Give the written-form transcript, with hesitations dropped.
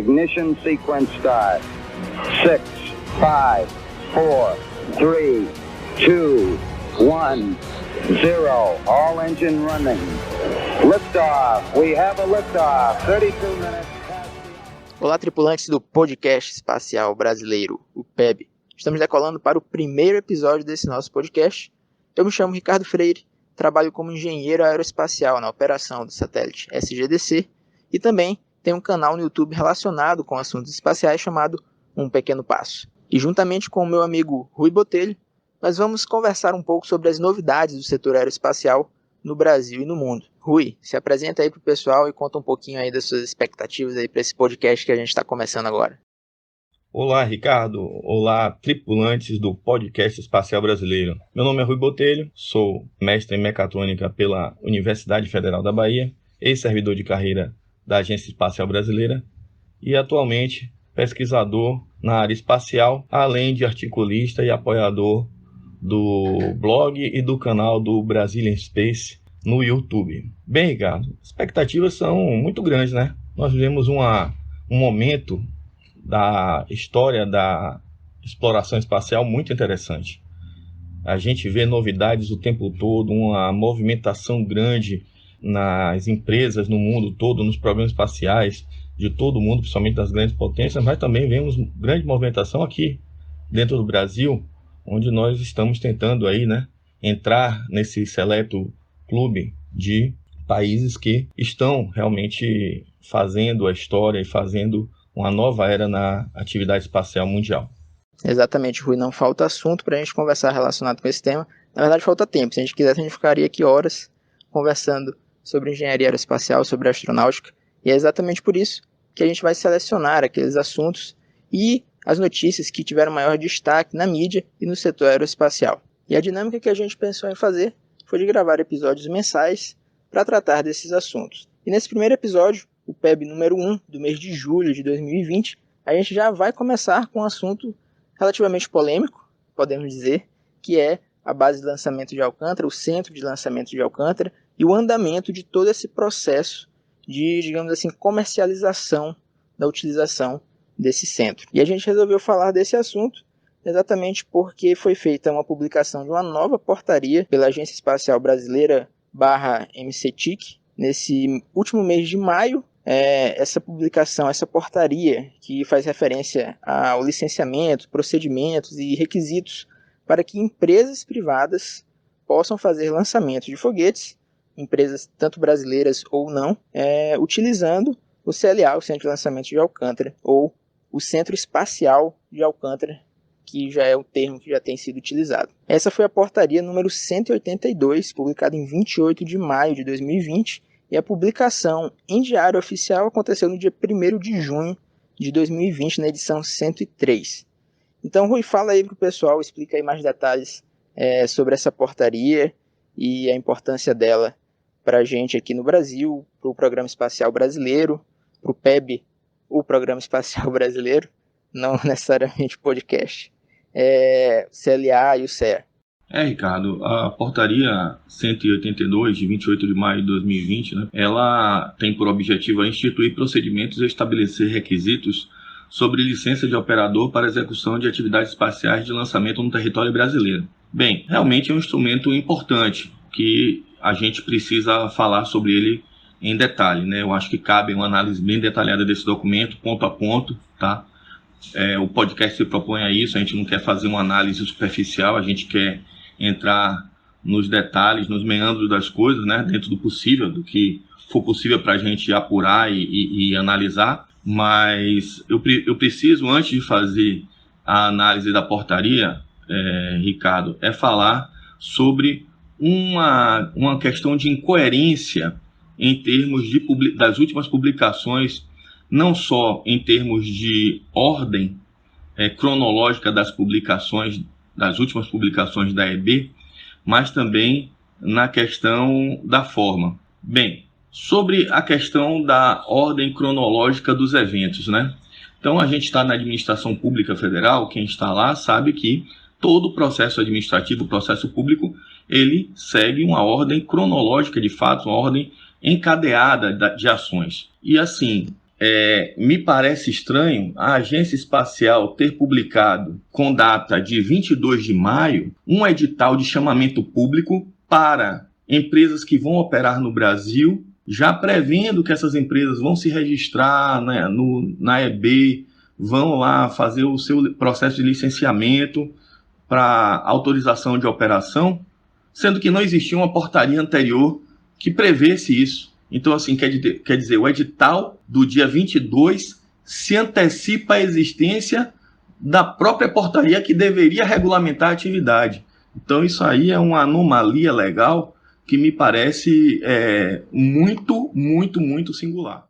Ignition sequence start. 6, 5, 4, 3, 2, 1, 0. All engine running. Liftoff. We have a liftoff. 32 minutes. Olá, tripulantes do Podcast Espacial Brasileiro, o PEB. Estamos decolando para o primeiro episódio desse nosso podcast. Eu me chamo Ricardo Freire, trabalho como engenheiro aeroespacial na operação do satélite SGDC e também tenho um canal no YouTube relacionado com assuntos espaciais chamado Um Pequeno Passo. E juntamente com o meu amigo Rui Botelho, nós vamos conversar um pouco sobre as novidades do setor aeroespacial no Brasil e no mundo. Rui, se apresenta aí para o pessoal e conta um pouquinho aí das suas expectativas aí para esse podcast que a gente está começando agora. Olá, Ricardo. Olá, tripulantes do Podcast Espacial Brasileiro. Meu nome é Rui Botelho, sou mestre em mecatrônica pela Universidade Federal da Bahia, ex-servidor de carreira da Agência Espacial Brasileira e atualmente pesquisador na área espacial, além de articulista e apoiador do blog e do canal do Brazilian Space no YouTube. Bem, Ricardo, as expectativas são muito grandes, né? Nós vivemos um momento da história da exploração espacial muito interessante. A gente vê novidades o tempo todo, uma movimentação grande nas empresas no mundo todo, nos programas espaciais de todo o mundo, principalmente das grandes potências, mas também vemos grande movimentação aqui dentro do Brasil, onde nós estamos tentando aí, né, entrar nesse seleto clube de países que estão realmente fazendo a história e fazendo uma nova era na atividade espacial mundial. Exatamente, Rui, não falta assunto para a gente conversar relacionado com esse tema. Na verdade, falta tempo. Se a gente quisesse, a gente ficaria aqui horas conversando sobre engenharia aeroespacial, sobre astronáutica. E é exatamente por isso que a gente vai selecionar aqueles assuntos e as notícias que tiveram maior destaque na mídia e no setor aeroespacial. E a dinâmica que a gente pensou em fazer foi de gravar episódios mensais para tratar desses assuntos. E nesse primeiro episódio, o PEB número 1 do mês de julho de 2020, a gente já vai começar com um assunto relativamente polêmico, podemos dizer, que é a base de lançamento de Alcântara, o centro de lançamento de Alcântara e o andamento de todo esse processo de, digamos assim, comercialização da utilização desse centro. E a gente resolveu falar desse assunto exatamente porque foi feita uma publicação de uma nova portaria pela Agência Espacial Brasileira /MCTIC nesse último mês de maio. Essa publicação, essa portaria que faz referência ao licenciamento, procedimentos e requisitos para que empresas privadas possam fazer lançamentos de foguetes, empresas tanto brasileiras ou não, utilizando o CLA, o Centro de Lançamento de Alcântara, ou o Centro Espacial de Alcântara, que já é o termo que já tem sido utilizado. Essa foi a portaria número 182, publicada em 28 de maio de 2020, e a publicação em diário oficial aconteceu no dia 1º de junho de 2020, na edição 103. Então, Rui, fala aí para o pessoal, explica aí mais detalhes sobre essa portaria e a importância dela para a gente aqui no Brasil, para o Programa Espacial Brasileiro, para o PEB, o Programa Espacial Brasileiro, não necessariamente o podcast, CLA e o CEA. Ricardo, a portaria 182, de 28 de maio de 2020, né, ela tem por objetivo instituir procedimentos e estabelecer requisitos sobre licença de operador para execução de atividades espaciais de lançamento no território brasileiro. Bem, realmente é um instrumento importante que a gente precisa falar sobre ele em detalhe, né? Eu acho que cabe uma análise bem detalhada desse documento, ponto a ponto, tá? O podcast se propõe a isso, a gente não quer fazer uma análise superficial, a gente quer entrar nos detalhes, nos meandros das coisas, né? Dentro do possível, do que for possível para a gente apurar e analisar, mas eu preciso, antes de fazer a análise da portaria, Ricardo, falar sobre uma questão de incoerência em termos das últimas publicações, não só em termos de ordem cronológica das publicações, das últimas publicações da EB, mas também na questão da forma. Bem, sobre a questão da ordem cronológica dos eventos, né? Então, a gente está na administração pública federal, quem está lá sabe que todo o processo administrativo, o processo público, ele segue uma ordem cronológica de fato, uma ordem encadeada de ações. E assim, Me parece estranho a Agência Espacial ter publicado, com data de 22 de maio, um edital de chamamento público para empresas que vão operar no Brasil, já prevendo que essas empresas vão se registrar, né, na EB, vão lá fazer o seu processo de licenciamento para autorização de operação, sendo que não existia uma portaria anterior que prevesse isso. Então, assim, quer dizer, o edital do dia 22 se antecipa à existência da própria portaria que deveria regulamentar a atividade. Então, isso aí é uma anomalia legal que me parece muito, muito, muito singular.